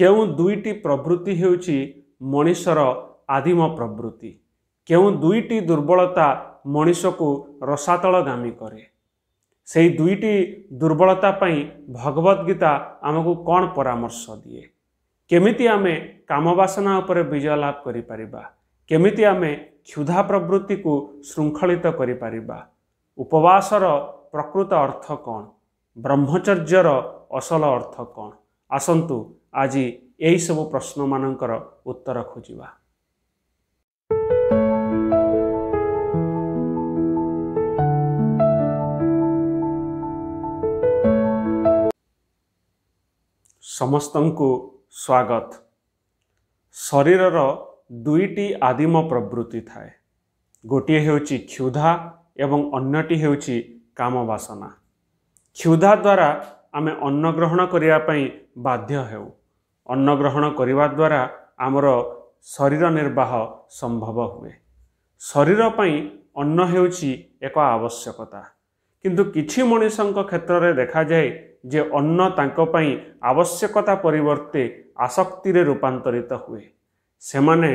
केउं दुईटी प्रवृत्ति हेउची मनुष्यर आदिम प्रवृत्ति, केउं दुईटी दुर्बलता मनुष्य को रसातलगामी करे। से दुईटी दुर्बलता पई भगवत गीता आमको कौन परामर्श दिए, केमिति आमे कामवासना उपर विजय लाभ करि परिबा, केमिति आमे क्षुधा प्रवृत्ति को श्रृंखलित करि परिबा, उपवासर प्रकृत अर्थ कौन, ब्रह्मचर्यर असल अर्थ कौन। आसंतु आज यही सब प्रश्न मानकर उत्तर खोजिबा। समस्तंकु स्वागत। शरीरर दुईटी आदिम प्रवृत्ति थाए, गोटे हेउची क्षुधा एवं अन्यटी हेउची कामवासना। क्षुधा द्वारा आमे अन्न ग्रहण करिया पई बाध्य हेउ, अन्न ग्रहण करिवा द्वारा आमर शरीर निर्वाह संभव हुए। शरीर पई अन्न हेउची एक आवश्यकता, किंतु किछि मनुष्यंक क्षेत्र रे देखा जाए जे अन्न तांको पई आवश्यकता परिवर्ते आसक्ति रे रूपांतरित हुए। सेमाने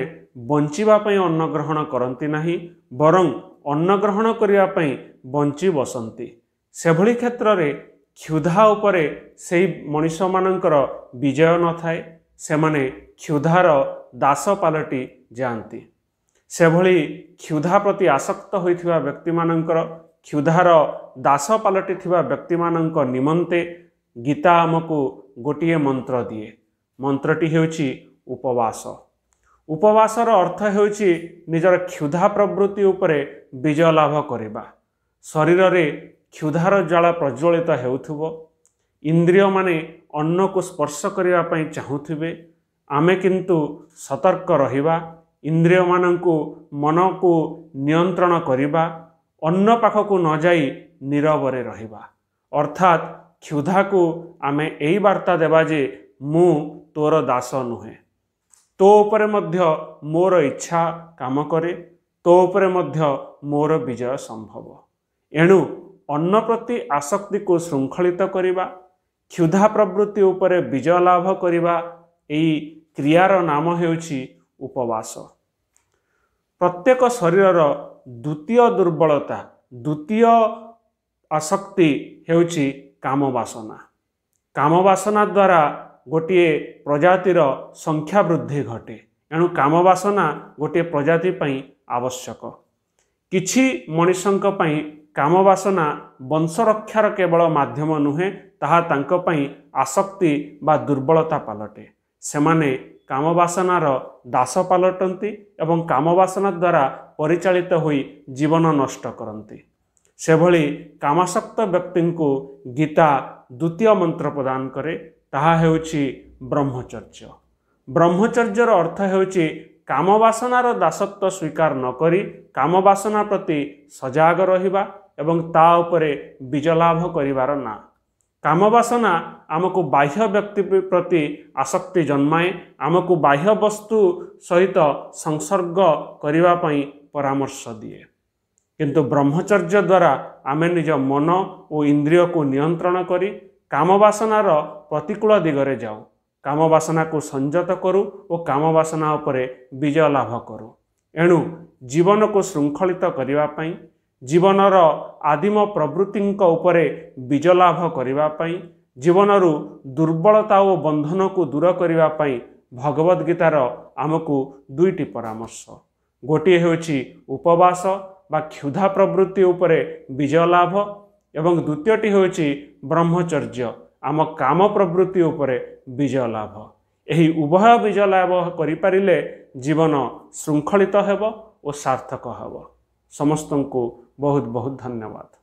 बंचिबा पई अन्न ग्रहण करंती नाही, बरं अन्न ग्रहण करिया पई बंची बसंती। सेभଳି क्षेत्र रे क्षुधा उपरे सेही मनुष्य मानकर विजय न थाए, सेमाने क्षुधार दास पालटी जाती। सेभଳି क्षुधा प्रति आसक्त होइथिबा व्यक्ति मानकर, क्षुधार दास पालटी थिबा व्यक्ति मानक निमंते गीता आमको गोटिए मंत्र दिए। मंत्रटी हेउची उपवास। उपवासर अर्थ हेउची निजर क्षुधा प्रवृत्ति उपरे विजय लाभ करिबा। शरीर रे क्षुधार ज्वाला प्रज्वलित हेउथुबो, इंद्रिय माने अन्न को स्पर्श करिया पई चाहुथिबे, आमे किंतु सतर्क रहिबा, इंद्रिय मानकु मन को नियंत्रण करिबा, अन्न पाखकु न जाई नीरवरे रहिबा। अर्थात क्षुधा को आमे एई वार्ता देबा जे मु तोर दास नुहे, तो उपरे मध्य मोर इच्छा काम करे, तो उपरे मध्य मोर विजय संभव। एणु अन्न प्रति आसक्ति को श्रृंखलित करिबा, क्षुधा प्रवृत्ति उपरे विजय लाभ करिबा, एई क्रियार नाम हेउची उपवास। प्रत्येक शरीरर द्वितीय दुर्बलता, द्वितीय आसक्ति हेउची कामवासना। कामवासना द्वारा गोटे प्रजातिर संख्या वृद्धि घटे। एणु कामवासना गोटे प्रजाति पई आवश्यक। किछि मनुष्यंक पई कामवासना वंशरक्षार केवल माध्यम नुहे, ताहा तांको पई आसक्ति बा दुर्बलता पालटे। सेमाने कामवासनार दास पालटंती एवं कामवासना द्वारा परिचालित होई जीवन नष्ट करंती। सेभଳି कामासक्त व्यक्ति को गीता द्वितीय मंत्र प्रदान करे, ताहा हेउची ब्रह्मचर्य। ब्रह्मचर्यर अर्थ हेउची कामवासनार दासत्व स्वीकार न करी कामवासना प्रति सजाग रहिबा एवं ता उपरे विजय लाभ करिवार ना। कामवासना आमको बाह्य व्यक्ति प्रति आसक्ति जन्माए, आमको बाह्य वस्तु सहित संसर्ग करिवा पई परामर्श दिए, किंतु ब्रह्मचर्य द्वारा आमे निज मन और इंद्रिय को नियंत्रण करी कामवासनार प्रतिकूल दिगरे जाऊ, कामवासना को संयत करू और कामवासना उपरे विजय लाभ करू। एणु जीवन को श्रृंखलित करिवा पई, जीवनर आदिम प्रवृत्ति उपरे विजय लाभ करिवा पई, जीवनरु दुर्बलता और बंधन को दूर करिवा पई भगवत गीतार आमको दुईटी परामर्श। गोटे हेउची उपवास बा क्षुधा प्रवृत्ति उपरे विजय लाभ एवं द्वितीयटी हेउची ब्रह्मचर्य, आम काम प्रवृत्ति उपरे विजय लाभ। एही उभय विजय लाभ करि पारिले जीवन श्रृंखलित हेब और सार्थक हेब। समस्तंकु बहुत बहुत धन्यवाद।